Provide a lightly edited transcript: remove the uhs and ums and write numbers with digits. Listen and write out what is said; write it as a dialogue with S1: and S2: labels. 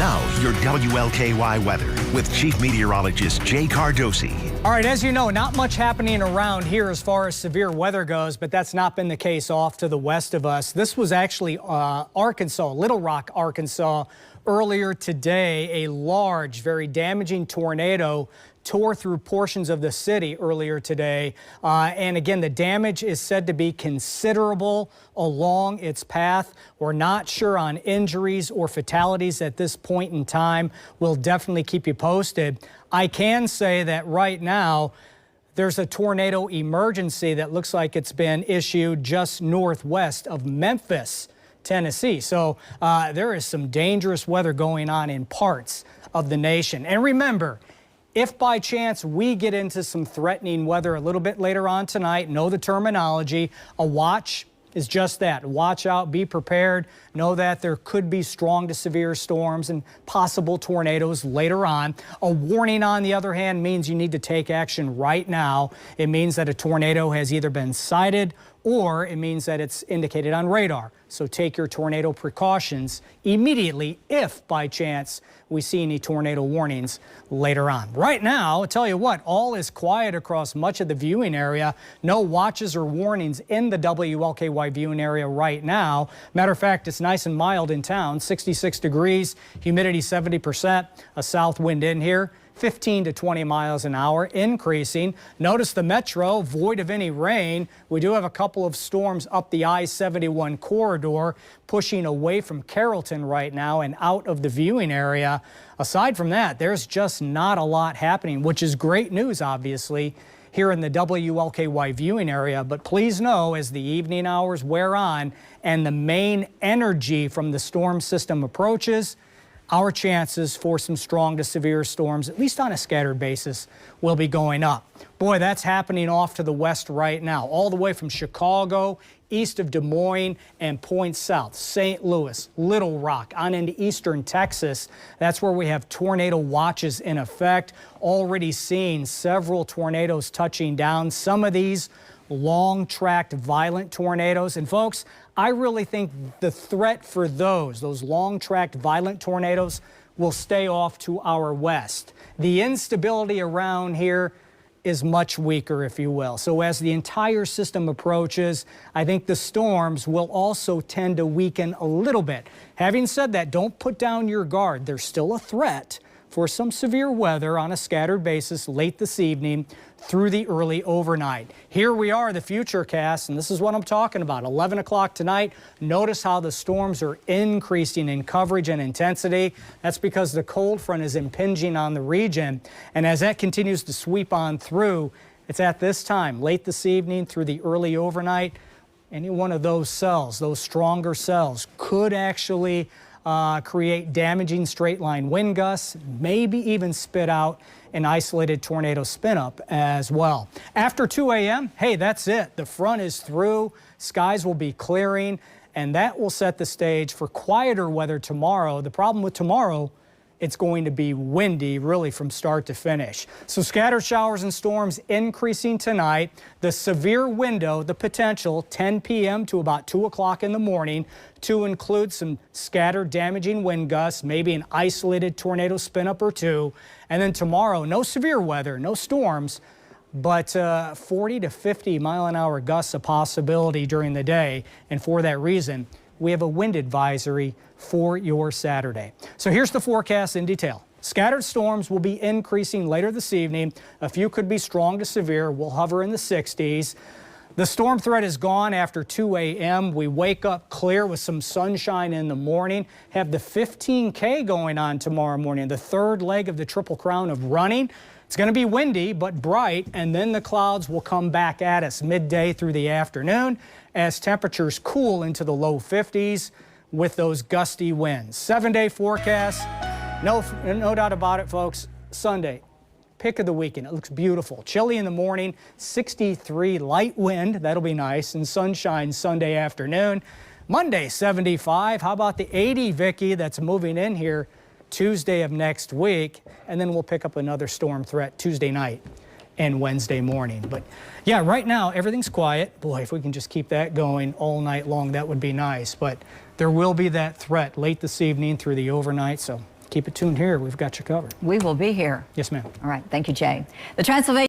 S1: Now, your WLKY weather with Chief Meteorologist Jay Cardosi.
S2: All right, as you know, not much happening around here as far as severe weather goes, but that's not been the case off to the west of us. This was actually Arkansas, Little Rock, Arkansas. Earlier today, a large, very damaging tornado tore through portions of the city earlier today. And again, the damage is said to be considerable along its path. We're not sure on injuries or fatalities at this point in time. We'll definitely keep you posted. I can say that right now, there's a tornado emergency that looks like it's been issued just northwest of Memphis, Tennessee. So there is some dangerous weather going on in parts of the nation. And remember, if by chance we get into some threatening weather a little bit later on tonight, know the terminology. A watch is just that. Watch out, be prepared. Know that there could be strong to severe storms and possible tornadoes later on. A warning, on the other hand, means you need to take action right now. It means that a tornado has either been sighted or it means that it's indicated on radar. So take your tornado precautions immediately if by chance we see any tornado warnings later on. Right now, I'll tell you what, all is quiet across much of the viewing area. No watches or warnings in the WLKY viewing area right now. Matter of fact, it's nice and mild in town, 66 degrees, humidity 70%, a south wind in here. 15 to 20 miles an hour, increasing. Notice the metro, void of any rain. We do have a couple of storms up the I-71 corridor, pushing away from Carrollton right now and out of the viewing area. Aside from that, there's just not a lot happening, which is great news, obviously, here in the WLKY viewing area. But please know, as the evening hours wear on and the main energy from the storm system approaches, our chances for some strong to severe storms, at least on a scattered basis, will be going up. Boy, that's happening off to the west right now, all the way from Chicago, east of Des Moines, and points south, St. Louis, Little Rock, on into eastern Texas. That's where we have tornado watches in effect. Already seeing several tornadoes touching down. Some of these long-tracked violent tornadoes. And folks, I really think the threat for those long-tracked violent tornadoes will stay off to our west. The instability around here is much weaker, if you will. So as the entire system approaches, I think the storms will also tend to weaken a little bit. Having said that, don't put down your guard. There's still a threat for some severe weather on a scattered basis late this evening through the early overnight. Here we are, the Futurecast, and this is what I'm talking about. 11 o'clock tonight, notice how the storms are increasing in coverage and intensity. That's because the cold front is impinging on the region, and as that continues to sweep on through, it's at this time, late this evening through the early overnight, any one of those cells, those stronger cells, could actually create damaging straight line wind gusts, maybe even spit out an isolated tornado spin up as well. After 2 a.m., hey, that's it. The front is through, skies will be clearing, and that will set the stage for quieter weather tomorrow. The problem with tomorrow, it's going to be windy really from start to finish. So scattered showers and storms increasing tonight. The severe window, the potential 10 p.m. to about 2 o'clock in the morning to include some scattered damaging wind gusts, maybe an isolated tornado spin up or two. And then tomorrow, no severe weather, no storms, but 40 to 50 mile an hour gusts a possibility during the day. And for that reason, we have a wind advisory for your Saturday. So here's the forecast in detail. Scattered storms will be increasing later this evening. A few could be strong to severe. We'll hover in the 60s. The storm threat is gone after 2 a.m. We wake up clear with some sunshine in the morning. Have the 15K going on tomorrow morning, the third leg of the Triple Crown of running. It's going to be windy but bright, and then the clouds will come back at us midday through the afternoon as temperatures cool into the low 50s with those gusty winds. 7-day forecast, no doubt about it, folks. Sunday, pick of the weekend. It looks beautiful. Chilly in the morning, 63 light wind. That'll be nice, and sunshine Sunday afternoon. Monday, 75. How about the 80, Vicki, that's moving in here Tuesday of next week, and then we'll pick up another storm threat Tuesday night and Wednesday morning. But yeah, right now everything's quiet. Boy, if we can just keep that going all night long, that would be nice. But there will be that threat late this evening through the overnight, so keep it tuned here. We've got you covered.
S3: We will be here.
S2: Yes, ma'am.
S3: All right. Thank you, Jay. The Transylvania